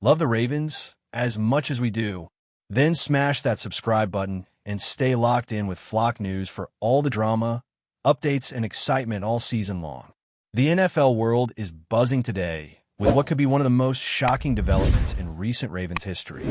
Love the Ravens as much as we do? Then smash that subscribe button and stay locked in with Flock News for all the drama, updates, and excitement all season long. The NFL world is buzzing today with what could be one of the most shocking developments in recent Ravens history,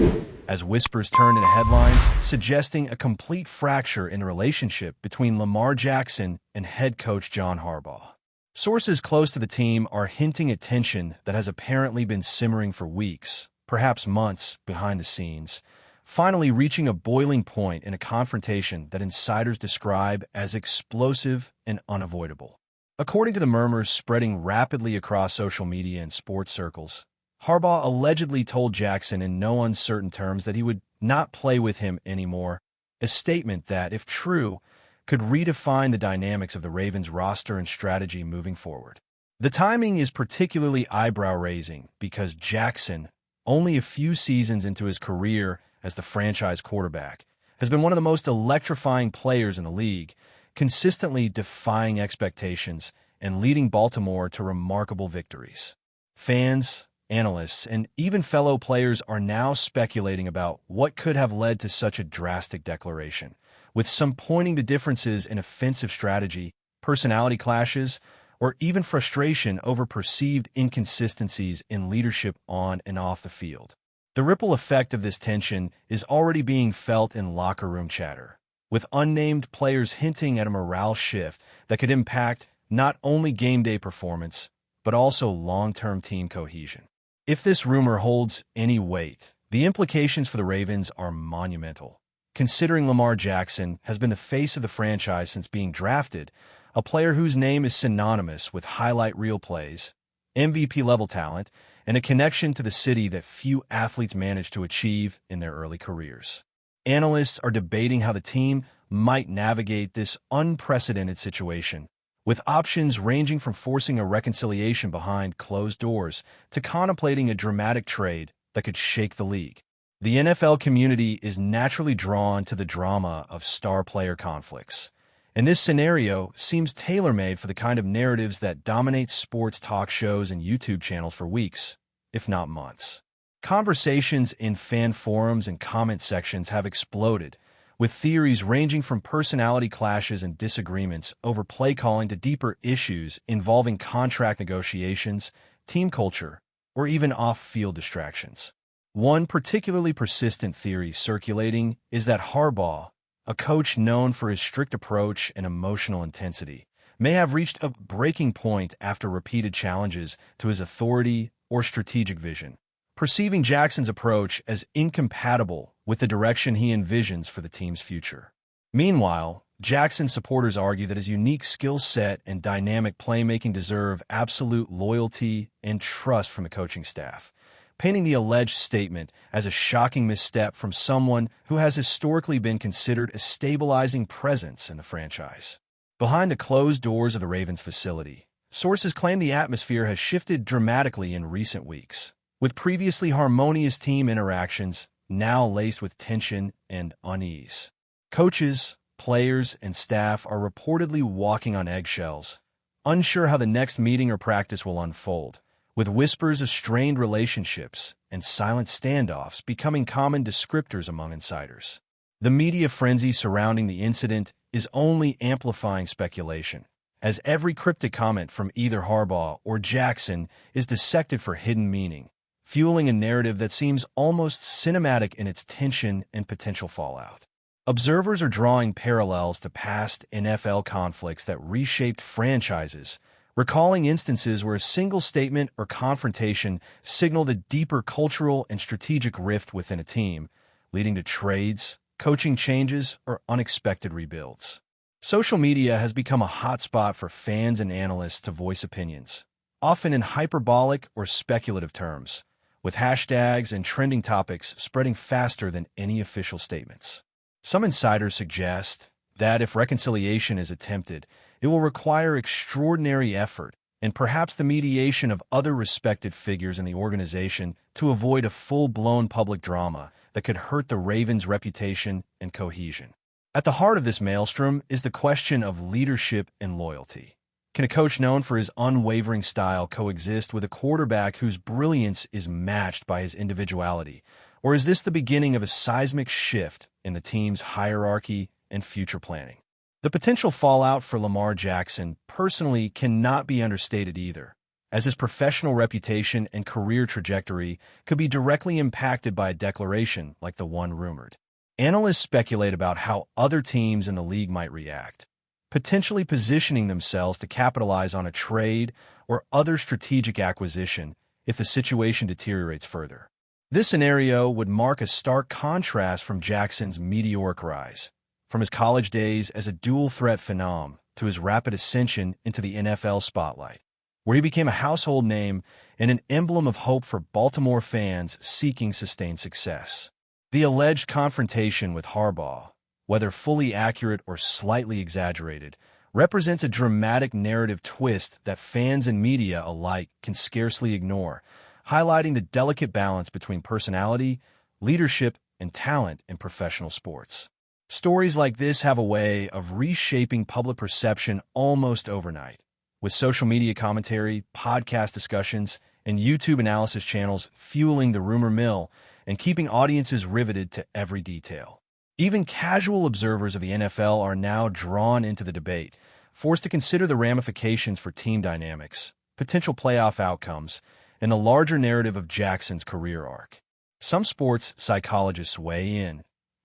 as whispers turn into headlines suggesting a complete fracture in the relationship between Lamar Jackson and head coach John Harbaugh. Sources close to the team are hinting at tension that has apparently been simmering for weeks, perhaps months, behind the scenes, finally reaching a boiling point in a confrontation that insiders describe as explosive and unavoidable. According to the murmurs spreading rapidly across social media and sports circles, Harbaugh allegedly told Jackson in no uncertain terms that he would not play with him anymore, a statement that, if true, could redefine the dynamics of the Ravens' roster and strategy moving forward. The timing is particularly eyebrow-raising because Jackson, only a few seasons into his career as the franchise quarterback, has been one of the most electrifying players in the league, consistently defying expectations and leading Baltimore to remarkable victories. Fans, analysts, and even fellow players are now speculating about what could have led to such a drastic declaration, with some pointing to differences in offensive strategy, personality clashes, or even frustration over perceived inconsistencies in leadership on and off the field. The ripple effect of this tension is already being felt in locker room chatter, with unnamed players hinting at a morale shift that could impact not only game day performance, but also long-term team cohesion. If this rumor holds any weight, the implications for the Ravens are monumental. Considering Lamar Jackson has been the face of the franchise since being drafted, a player whose name is synonymous with highlight reel plays, MVP-level talent, and a connection to the city that few athletes manage to achieve in their early careers. Analysts are debating how the team might navigate this unprecedented situation, with options ranging from forcing a reconciliation behind closed doors to contemplating a dramatic trade that could shake the league. The NFL community is naturally drawn to the drama of star player conflicts, and this scenario seems tailor-made for the kind of narratives that dominate sports talk shows and YouTube channels for weeks, if not months. Conversations in fan forums and comment sections have exploded, with theories ranging from personality clashes and disagreements over play calling to deeper issues involving contract negotiations, team culture, or even off-field distractions. One particularly persistent theory circulating is that Harbaugh, a coach known for his strict approach and emotional intensity, may have reached a breaking point after repeated challenges to his authority or strategic vision, perceiving Jackson's approach as incompatible with the direction he envisions for the team's future. Meanwhile, Jackson's supporters argue that his unique skill set and dynamic playmaking deserve absolute loyalty and trust from the coaching staff, painting the alleged statement as a shocking misstep from someone who has historically been considered a stabilizing presence in the franchise. Behind the closed doors of the Ravens facility, sources claim the atmosphere has shifted dramatically in recent weeks, with previously harmonious team interactions now laced with tension and unease. Coaches, players, and staff are reportedly walking on eggshells, unsure how the next meeting or practice will unfold, with whispers of strained relationships and silent standoffs becoming common descriptors among insiders. The media frenzy surrounding the incident is only amplifying speculation, as every cryptic comment from either Harbaugh or Jackson is dissected for hidden meaning, fueling a narrative that seems almost cinematic in its tension and potential fallout. Observers are drawing parallels to past NFL conflicts that reshaped franchises, recalling instances where a single statement or confrontation signaled a deeper cultural and strategic rift within a team, leading to trades, coaching changes, or unexpected rebuilds. Social media has become a hotspot for fans and analysts to voice opinions, often in hyperbolic or speculative terms, with hashtags and trending topics spreading faster than any official statements. Some insiders suggest that if reconciliation is attempted, it will require extraordinary effort and perhaps the mediation of other respected figures in the organization to avoid a full-blown public drama that could hurt the Ravens' reputation and cohesion. At the heart of this maelstrom is the question of leadership and loyalty. Can a coach known for his unwavering style coexist with a quarterback whose brilliance is matched by his individuality? Or is this the beginning of a seismic shift in the team's hierarchy and future planning? The potential fallout for Lamar Jackson personally cannot be understated either, as his professional reputation and career trajectory could be directly impacted by a declaration like the one rumored. Analysts speculate about how other teams in the league might react, potentially positioning themselves to capitalize on a trade or other strategic acquisition if the situation deteriorates further. This scenario would mark a stark contrast from Jackson's meteoric rise, from his college days as a dual-threat phenom to his rapid ascension into the NFL spotlight, where he became a household name and an emblem of hope for Baltimore fans seeking sustained success. The alleged confrontation with Harbaugh, whether fully accurate or slightly exaggerated, represents a dramatic narrative twist that fans and media alike can scarcely ignore, highlighting the delicate balance between personality, leadership, and talent in professional sports. Stories like this have a way of reshaping public perception almost overnight, with social media commentary, podcast discussions, and YouTube analysis channels fueling the rumor mill and keeping audiences riveted to every detail. Even casual observers of the NFL are now drawn into the debate, forced to consider the ramifications for team dynamics, potential playoff outcomes, and the larger narrative of Jackson's career arc. Some sports psychologists weigh in,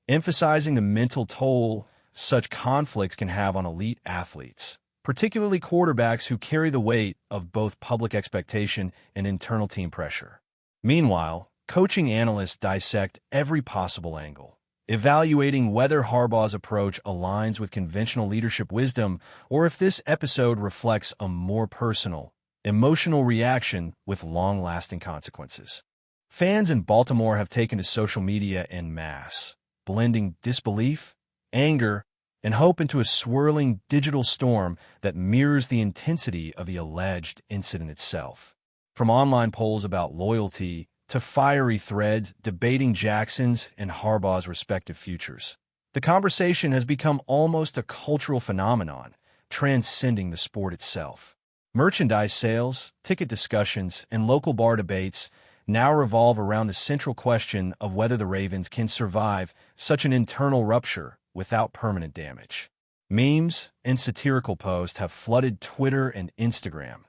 emphasizing the mental toll such conflicts can have on elite athletes, particularly quarterbacks who carry the weight of both public expectation and internal team pressure. Meanwhile, coaching analysts dissect every possible angle, evaluating whether Harbaugh's approach aligns with conventional leadership wisdom or if this episode reflects a more personal, emotional reaction with long-lasting consequences. Fans in Baltimore have taken to social media en masse, blending disbelief, anger, and hope into a swirling digital storm that mirrors the intensity of the alleged incident itself. From online polls about loyalty to fiery threads debating Jackson's and Harbaugh's respective futures, the conversation has become almost a cultural phenomenon, transcending the sport itself. Merchandise sales, ticket discussions, and local bar debates now revolve around the central question of whether the Ravens can survive such an internal rupture without permanent damage. Memes and satirical posts have flooded Twitter and Instagram,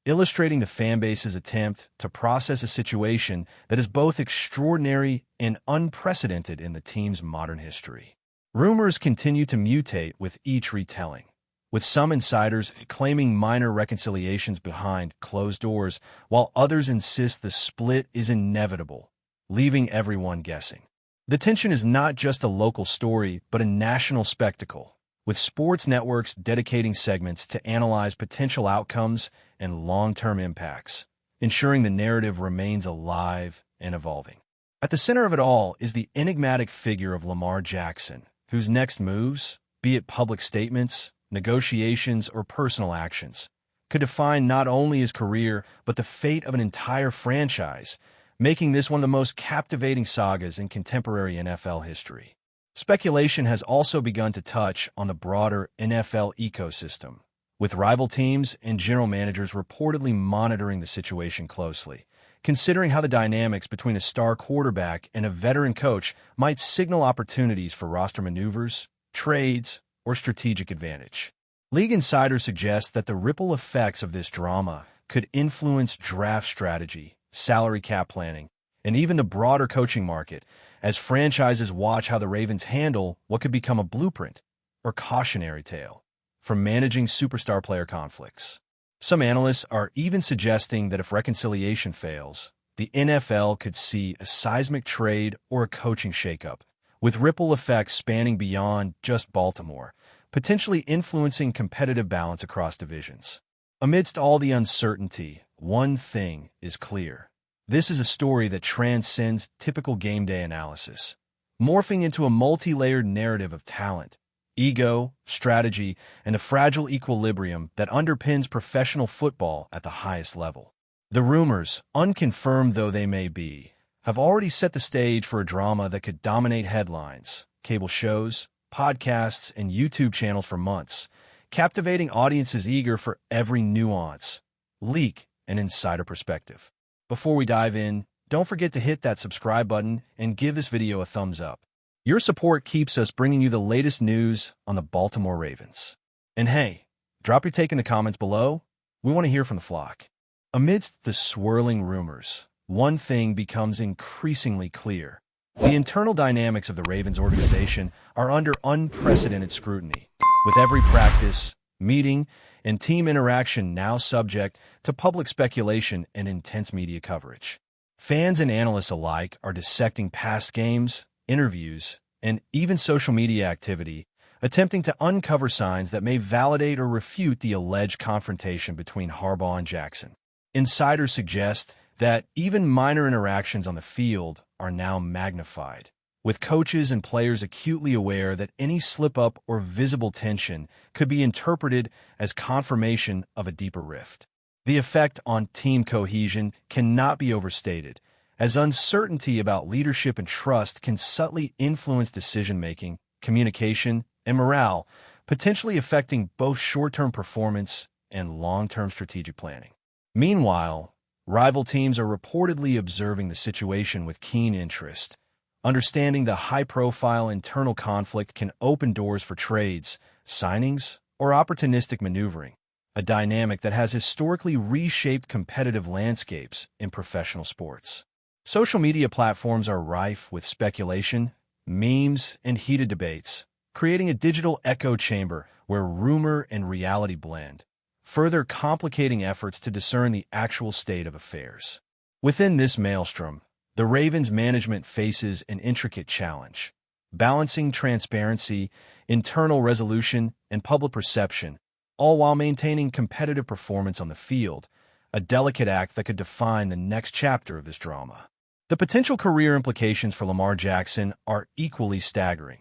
illustrating the fanbase's attempt to process a situation that is both extraordinary and unprecedented in the team's modern history. Rumors continue to mutate with each retelling, with some insiders claiming minor reconciliations behind closed doors, while others insist the split is inevitable, leaving everyone guessing. The tension is not just a local story, but a national spectacle, with sports networks dedicating segments to analyze potential outcomes and long-term impacts, ensuring the narrative remains alive and evolving. At the center of it all is the enigmatic figure of Lamar Jackson, whose next moves, be it public statements, negotiations, or personal actions, could define not only his career but the fate of an entire franchise, making this one of the most captivating sagas in contemporary NFL history. Speculation has also begun to touch on the broader NFL ecosystem, with rival teams and general managers reportedly monitoring the situation closely, considering how the dynamics between a star quarterback and a veteran coach might signal opportunities for roster maneuvers, trades, or strategic advantage. League insiders suggest that the ripple effects of this drama could influence draft strategy, salary cap planning, and even the broader coaching market as franchises watch how the Ravens handle what could become a blueprint or cautionary tale from managing superstar player conflicts. Some analysts are even suggesting that if reconciliation fails, the NFL could see a seismic trade or a coaching shakeup, with ripple effects spanning beyond just Baltimore, potentially influencing competitive balance across divisions. Amidst all the uncertainty, one thing is clear. This is a story that transcends typical game day analysis, morphing into a multi-layered narrative of talent, ego, strategy, and a fragile equilibrium that underpins professional football at the highest level. The rumors, unconfirmed though they may be, have already set the stage for a drama that could dominate headlines, cable shows, podcasts, and YouTube channels for months, captivating audiences eager for every nuance, leak, and insider perspective. Before we dive in, don't forget to hit that subscribe button and give this video a thumbs up. Your support keeps us bringing you the latest news on the Baltimore Ravens. And hey, drop your take in the comments below. We want to hear from the flock. Amidst the swirling rumors, one thing becomes increasingly clear. The internal dynamics of the Ravens organization are under unprecedented scrutiny, with every practice, meeting, and team interaction now subject to public speculation and intense media coverage. Fans and analysts alike are dissecting past games, interviews, and even social media activity, attempting to uncover signs that may validate or refute the alleged confrontation between Harbaugh and Jackson. Insiders suggest that even minor interactions on the field are now magnified, with coaches and players acutely aware that any slip-up or visible tension could be interpreted as confirmation of a deeper rift. The effect on team cohesion cannot be overstated, as uncertainty about leadership and trust can subtly influence decision-making, communication, and morale, potentially affecting both short-term performance and long-term strategic planning. Meanwhile, rival teams are reportedly observing the situation with keen interest, understanding the high-profile internal conflict can open doors for trades, signings, or opportunistic maneuvering, a dynamic that has historically reshaped competitive landscapes in professional sports. Social media platforms are rife with speculation, memes, and heated debates, creating a digital echo chamber where rumor and reality blend, further complicating efforts to discern the actual state of affairs. Within this maelstrom, the Ravens management faces an intricate challenge, balancing transparency, internal resolution, and public perception, all while maintaining competitive performance on the field, a delicate act that could define the next chapter of this drama. The potential career implications for Lamar Jackson are equally staggering,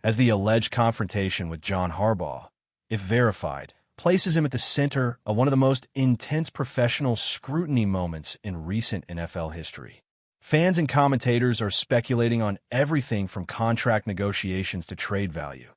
as the alleged confrontation with John Harbaugh, if verified, places him at the center of one of the most intense professional scrutiny moments in recent NFL history. Fans and commentators are speculating on everything from contract negotiations to trade value,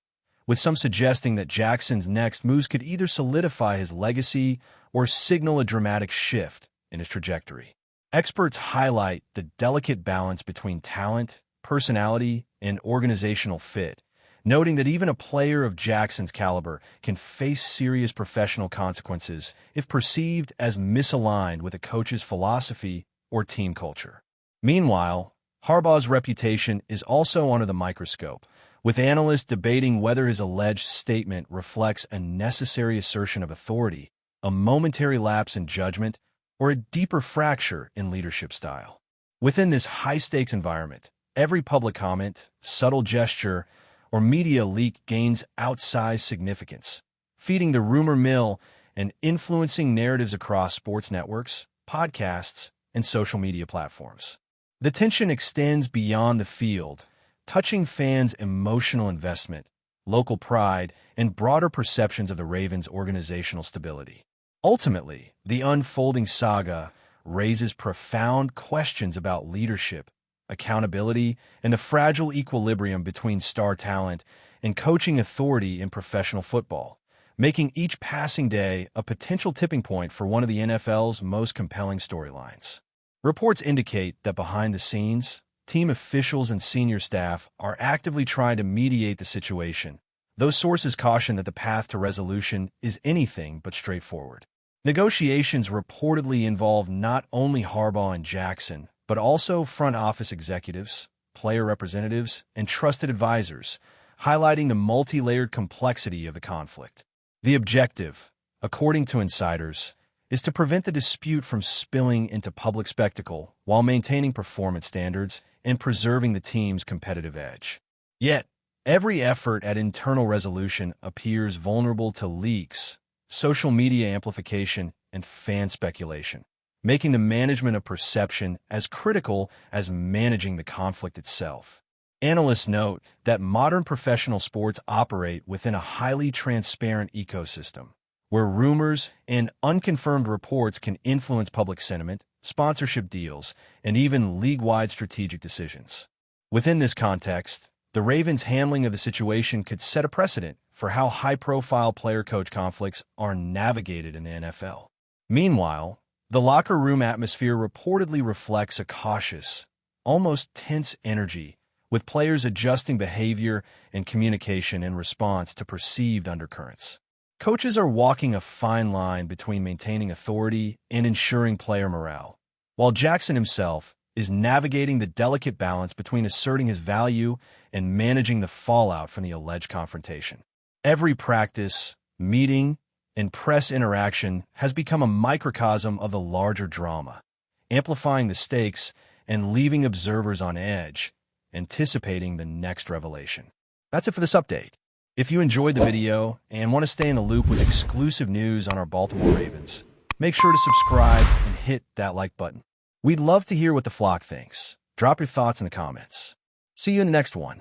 with some suggesting that Jackson's next moves could either solidify his legacy or signal a dramatic shift in his trajectory. Experts highlight the delicate balance between talent, personality, and organizational fit, noting that even a player of Jackson's caliber can face serious professional consequences if perceived as misaligned with a coach's philosophy or team culture. Meanwhile, Harbaugh's reputation is also under the microscope, with analysts debating whether his alleged statement reflects a necessary assertion of authority, a momentary lapse in judgment, or a deeper fracture in leadership style. Within this high-stakes environment, every public comment, subtle gesture, or media leak gains outsized significance, feeding the rumor mill and influencing narratives across sports networks, podcasts, and social media platforms. The tension extends beyond the field, touching fans' emotional investment, local pride, and broader perceptions of the Ravens' organizational stability. Ultimately, the unfolding saga raises profound questions about leadership, accountability, and the fragile equilibrium between star talent and coaching authority in professional football, making each passing day a potential tipping point for one of the NFL's most compelling storylines. Reports indicate that behind the scenes, team officials and senior staff are actively trying to mediate the situation, though sources caution that the path to resolution is anything but straightforward. Negotiations reportedly involve not only Harbaugh and Jackson, but also front office executives, player representatives, and trusted advisors, highlighting the multi-layered complexity of the conflict. The objective, according to insiders, is to prevent the dispute from spilling into public spectacle while maintaining performance standards and preserving the team's competitive edge. Yet, every effort at internal resolution appears vulnerable to leaks, social media amplification, and fan speculation, making the management of perception as critical as managing the conflict itself. Analysts note that modern professional sports operate within a highly transparent ecosystem, where rumors and unconfirmed reports can influence public sentiment, sponsorship deals, and even league-wide strategic decisions. Within this context, the Ravens' handling of the situation could set a precedent for how high-profile player-coach conflicts are navigated in the NFL. Meanwhile, the locker room atmosphere reportedly reflects a cautious, almost tense energy, with players adjusting behavior and communication in response to perceived undercurrents. Coaches are walking a fine line between maintaining authority and ensuring player morale, while Jackson himself is navigating the delicate balance between asserting his value and managing the fallout from the alleged confrontation. Every practice, meeting, and press interaction has become a microcosm of the larger drama, amplifying the stakes and leaving observers on edge, anticipating the next revelation. That's it for this update. If you enjoyed the video and want to stay in the loop with exclusive news on our Baltimore Ravens, make sure to subscribe and hit that like button. We'd love to hear what the flock thinks. Drop your thoughts in the comments. See you in the next one.